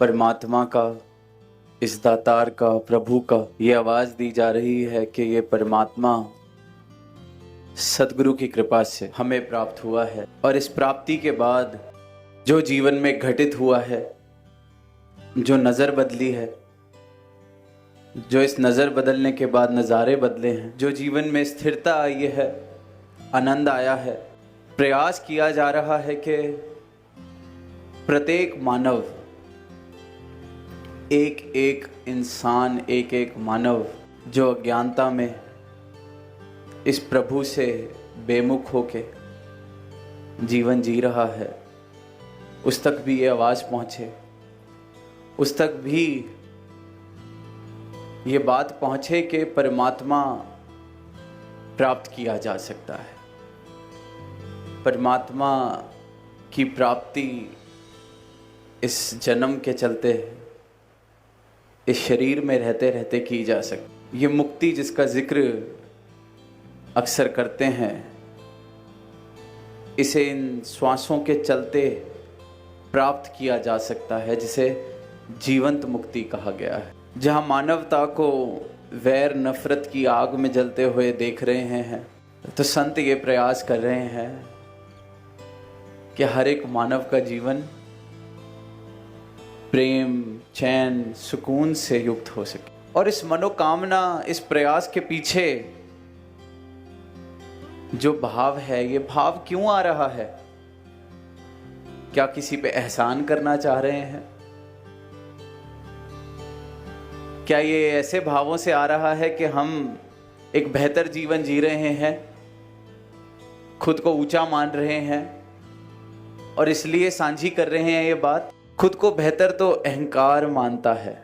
परमात्मा का, इस दातार का, प्रभु का ये आवाज दी जा रही है कि ये परमात्मा सदगुरु की कृपा से हमें प्राप्त हुआ है। और इस प्राप्ति के बाद जो जीवन में घटित हुआ है, जो नज़र बदली है, जो इस नज़र बदलने के बाद नज़ारे बदले हैं, जो जीवन में स्थिरता आई है, आनंद आया है, प्रयास किया जा रहा है कि प्रत्येक मानव, एक एक इंसान, एक एक मानव जो अज्ञानता में इस प्रभु से बेमुख होके जीवन जी रहा है, उस तक भी ये आवाज़ पहुँचे, उस तक भी ये बात पहुँचे कि परमात्मा प्राप्त किया जा सकता है। परमात्मा की प्राप्ति इस जन्म के चलते, इस शरीर में रहते रहते की जा सकती। ये मुक्ति जिसका जिक्र अक्सर करते हैं, इसे इन श्वासों के चलते प्राप्त किया जा सकता है, जिसे जीवंत मुक्ति कहा गया है। जहाँ मानवता को वैर नफरत की आग में जलते हुए देख रहे हैं, तो संत ये प्रयास कर रहे हैं कि हर एक मानव का जीवन प्रेम, चैन, सुकून से युक्त हो सके। और इस मनोकामना, इस प्रयास के पीछे जो भाव है, ये भाव क्यों आ रहा है? क्या किसी पे एहसान करना चाह रहे हैं? क्या ये ऐसे भावों से आ रहा है कि हम एक बेहतर जीवन जी रहे हैं, खुद को ऊंचा मान रहे हैं और इसलिए साझी कर रहे हैं ये बात? खुद को बेहतर तो अहंकार मानता है।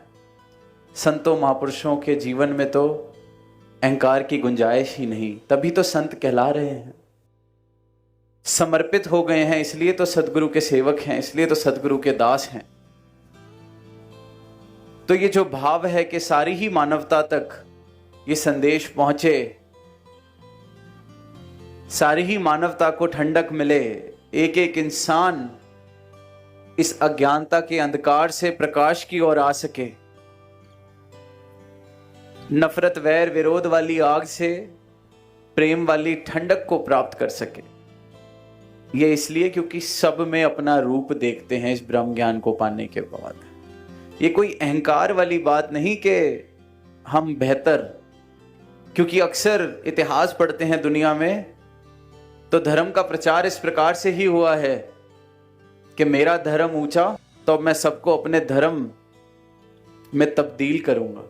संतों महापुरुषों के जीवन में तो अहंकार की गुंजाइश ही नहीं, तभी तो संत कहला रहे हैं। समर्पित हो गए हैं, इसलिए तो सदगुरु के सेवक हैं, इसलिए तो सदगुरु के दास हैं। तो ये जो भाव है कि सारी ही मानवता तक ये संदेश पहुंचे, सारी ही मानवता को ठंडक मिले, एक एक इंसान इस अज्ञानता के अंधकार से प्रकाश की ओर आ सके, नफरत वैर विरोध वाली आग से प्रेम वाली ठंडक को प्राप्त कर सके। ये इसलिए क्योंकि सब में अपना रूप देखते हैं इस ब्रह्म ज्ञान को पाने के बाद। ये कोई अहंकार वाली बात नहीं कि हम बेहतर, क्योंकि अक्सर इतिहास पढ़ते हैं दुनिया में तो धर्म का प्रचार इस प्रकार से ही हुआ है कि मेरा धर्म ऊंचा, तो मैं सबको अपने धर्म में तब्दील करूंगा,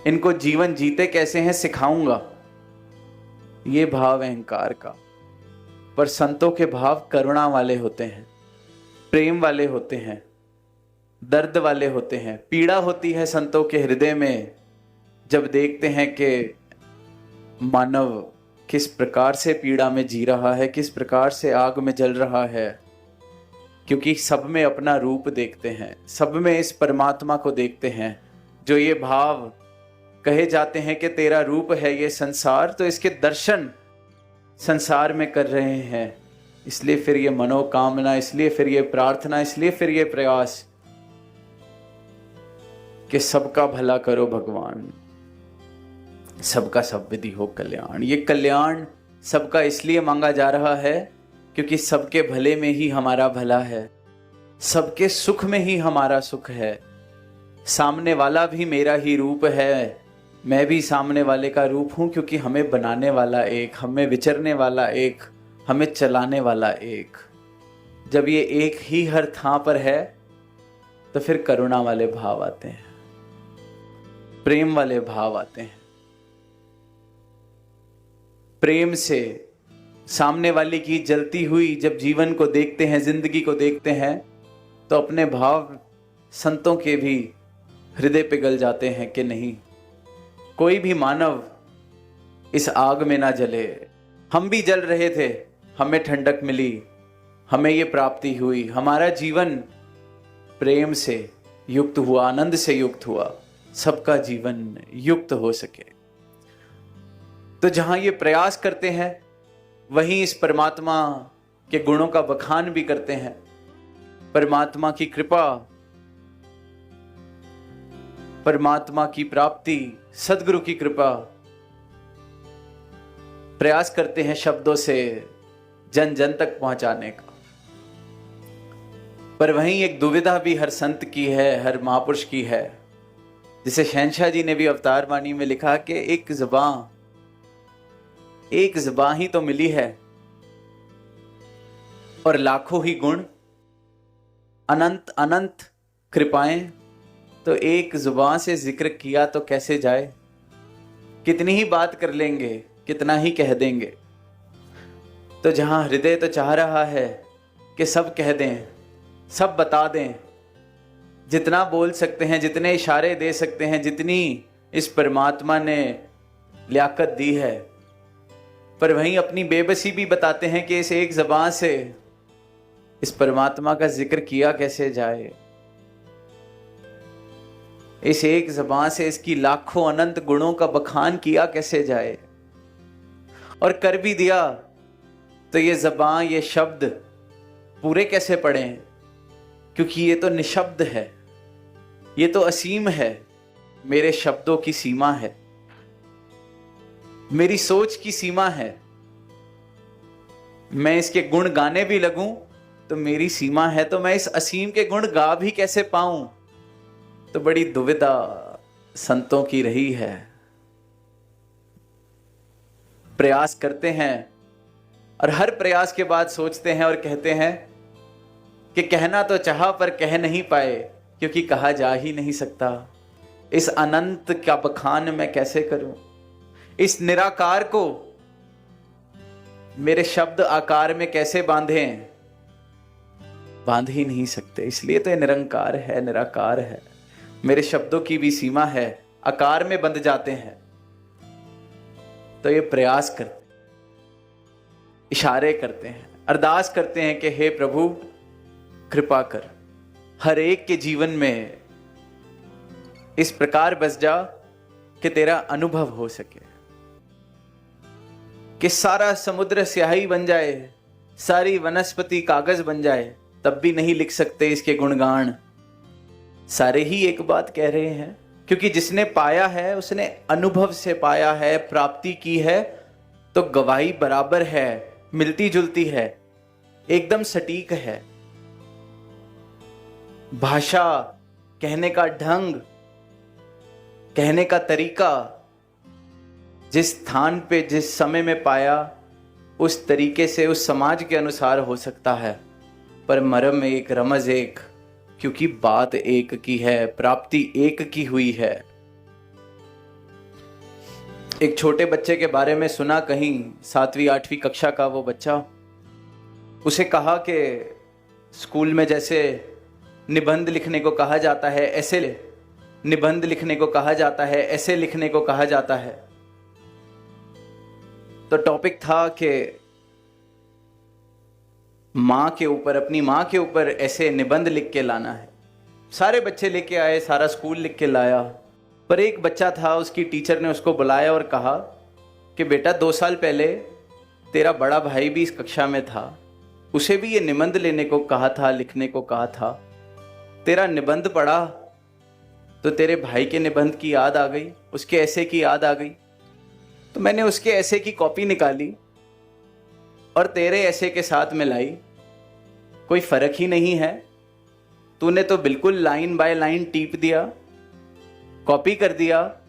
इनको जीवन जीते कैसे हैं सिखाऊंगा। ये भाव अहंकार का। पर संतों के भाव करुणा वाले होते हैं, प्रेम वाले होते हैं, दर्द वाले होते हैं। पीड़ा होती है संतों के हृदय में जब देखते हैं कि मानव किस प्रकार से पीड़ा में जी रहा है, किस प्रकार से आग में जल रहा है, क्योंकि सब में अपना रूप देखते हैं, सब में इस परमात्मा को देखते हैं। जो ये भाव कहे जाते हैं कि तेरा रूप है ये संसार, तो इसके दर्शन संसार में कर रहे हैं। इसलिए फिर ये मनोकामना, इसलिए फिर ये प्रार्थना, इसलिए फिर ये प्रयास कि सबका भला करो भगवान, सबका सब विधि हो कल्याण। ये कल्याण सबका इसलिए मांगा जा रहा है क्योंकि सबके भले में ही हमारा भला है, सबके सुख में ही हमारा सुख है। सामने वाला भी मेरा ही रूप है, मैं भी सामने वाले का रूप हूं, क्योंकि हमें बनाने वाला एक, हमें विचरने वाला एक, हमें चलाने वाला एक। जब ये एक ही हर थां पर है तो फिर करुणा वाले भाव आते हैं, प्रेम वाले भाव आते हैं। प्रेम से सामने वाले की जलती हुई जब जीवन को देखते हैं, जिंदगी को देखते हैं, तो अपने भाव संतों के भी हृदय पिघल जाते हैं कि नहीं, कोई भी मानव इस आग में ना जले। हम भी जल रहे थे, हमें ठंडक मिली, हमें ये प्राप्ति हुई, हमारा जीवन प्रेम से युक्त हुआ, आनंद से युक्त हुआ, सबका जीवन युक्त हो सके। तो जहां ये प्रयास करते हैं वहीं इस परमात्मा के गुणों का बखान भी करते हैं। परमात्मा की कृपा, परमात्मा की प्राप्ति, सद्गुरु की कृपा, प्रयास करते हैं शब्दों से जन जन तक पहुंचाने का। पर वहीं एक दुविधा भी हर संत की है, हर महापुरुष की है। जिसे शहंशाह जी ने भी अवतार वाणी में लिखा कि एक ज़बान ही तो मिली है और लाखों ही गुण, अनंत अनंत कृपाएं, तो एक जुबान से जिक्र किया तो कैसे जाए। कितनी ही बात कर लेंगे, कितना ही कह देंगे। तो जहां हृदय तो चाह रहा है कि सब कह दें, सब बता दें, जितना बोल सकते हैं, जितने इशारे दे सकते हैं, जितनी इस परमात्मा ने लियाकत दी है, पर वहीं अपनी बेबसी भी बताते हैं कि इस एक ज़बान से इस परमात्मा का जिक्र किया कैसे जाए। इस एक ज़बान से इसकी लाखों अनंत गुणों का बखान किया कैसे जाए। और कर भी दिया तो ये ज़बान, ये शब्द पूरे कैसे पढ़ें, क्योंकि ये तो निशब्द है, ये तो असीम है। मेरे शब्दों की सीमा है, मेरी सोच की सीमा है। मैं इसके गुण गाने भी लगूं तो मेरी सीमा है, तो मैं इस असीम के गुण गा भी कैसे पाऊं। तो बड़ी दुविधा संतों की रही है। प्रयास करते हैं और हर प्रयास के बाद सोचते हैं और कहते हैं कि कहना तो चाहा पर कह नहीं पाए, क्योंकि कहा जा ही नहीं सकता। इस अनंत का बखान मैं कैसे करूं, इस निराकार को मेरे शब्द आकार में कैसे बांधें, बांध ही नहीं सकते। इसलिए तो ये निरंकार है, निराकार है। मेरे शब्दों की भी सीमा है, आकार में बंध जाते हैं। तो ये प्रयास करते, इशारे करते हैं, अरदास करते हैं कि हे प्रभु कृपा कर, हर एक के जीवन में इस प्रकार बस जा कि तेरा अनुभव हो सके, कि सारा समुद्र स्याही बन जाए, सारी वनस्पति कागज बन जाए, तब भी नहीं लिख सकते इसके गुणगान। सारे ही एक बात कह रहे हैं, क्योंकि जिसने पाया है उसने अनुभव से पाया है, प्राप्ति की है, तो गवाही बराबर है, मिलती जुलती है, एकदम सटीक है। भाषा, कहने का ढंग, कहने का तरीका, जिस स्थान पे जिस समय में पाया उस तरीके से उस समाज के अनुसार हो सकता है, पर मरम एक, रमज एक, क्योंकि बात एक की है, प्राप्ति एक की हुई है। एक छोटे बच्चे के बारे में सुना कहीं, 7वीं 8वीं कक्षा का वो बच्चा, उसे कहा कि स्कूल में जैसे निबंध लिखने को कहा जाता है, ऐसे निबंध लिखने को कहा जाता है, ऐसे लिखने को कहा जाता है। तो टॉपिक था कि माँ के ऊपर, अपनी माँ के ऊपर ऐसे निबंध लिख के लाना है। सारे बच्चे लेके आए, सारा स्कूल लिख के लाया, पर एक बच्चा था, उसकी टीचर ने उसको बुलाया और कहा कि बेटा 2 साल पहले तेरा बड़ा भाई भी इस कक्षा में था, उसे भी ये निबंध लेने को कहा था, लिखने को कहा था। तेरा निबंध पढ़ा तो तेरे भाई के निबंध की याद आ गई, उसके ऐसे की याद आ गई, तो मैंने उसके ऐसे की कॉपी निकाली और तेरे ऐसे के साथ में लाई। कोई फर्क ही नहीं है, तूने तो बिल्कुल लाइन बाय लाइन टीप दिया, कॉपी कर दिया,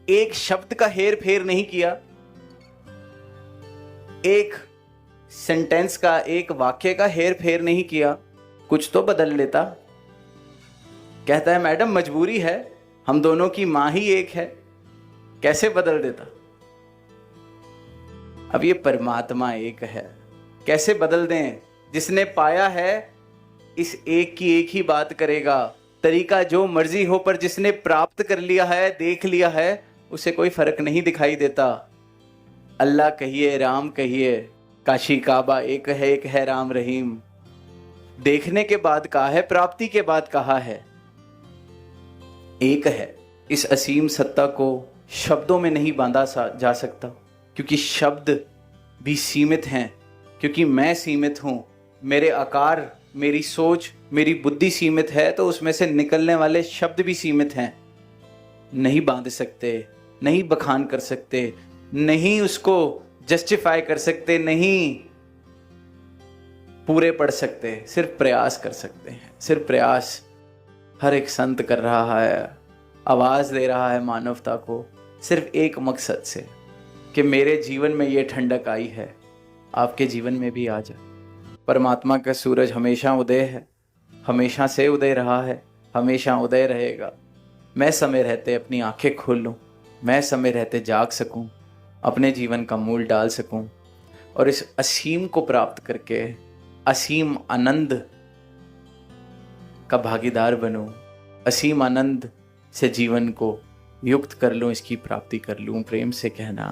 एक शब्द का हेर फेर नहीं किया, एक सेंटेंस का, एक वाक्य का हेर फेर नहीं किया, कुछ तो बदल लेता। कहता है मैडम मजबूरी है, हम दोनों की मां ही एक है, कैसे बदल देता। अब ये परमात्मा एक है, कैसे बदल दें। जिसने पाया है इस एक की एक ही बात करेगा, तरीका जो मर्जी हो, पर जिसने प्राप्त कर लिया है, देख लिया है, उसे कोई फर्क नहीं दिखाई देता। अल्लाह कहिए, राम कहिए, काशी काबा एक है राम रहीम। देखने के बाद कहा है, प्राप्ति के बाद कहा है, एक है। इस असीम सत्ता को शब्दों में नहीं बांधा जा सकता, क्योंकि शब्द भी सीमित हैं, क्योंकि मैं सीमित हूं, मेरे आकार मेरी सोच, मेरी बुद्धि सीमित है तो उसमें से निकलने वाले शब्द भी सीमित हैं। नहीं बांध सकते, नहीं बखान कर सकते, नहीं उसको जस्टिफाई कर सकते, नहीं पूरे पढ़ सकते, सिर्फ प्रयास कर सकते हैं। सिर्फ प्रयास हर एक संत कर रहा है, आवाज दे रहा है मानवता को, सिर्फ एक मकसद से कि मेरे जीवन में ये ठंडक आई है, आपके जीवन में भी आ जाए। परमात्मा का सूरज हमेशा उदय है, हमेशा से उदय रहा है, हमेशा उदय रहेगा। मैं समय रहते अपनी आंखें खोल लूँ, मैं समय रहते जाग सकूँ, अपने जीवन का मूल डाल सकूँ और इस असीम को प्राप्त करके असीम आनंद का भागीदार बनूं, असीम आनंद से जीवन को युक्त कर लूं, इसकी प्राप्ति कर लूं। प्रेम से कहना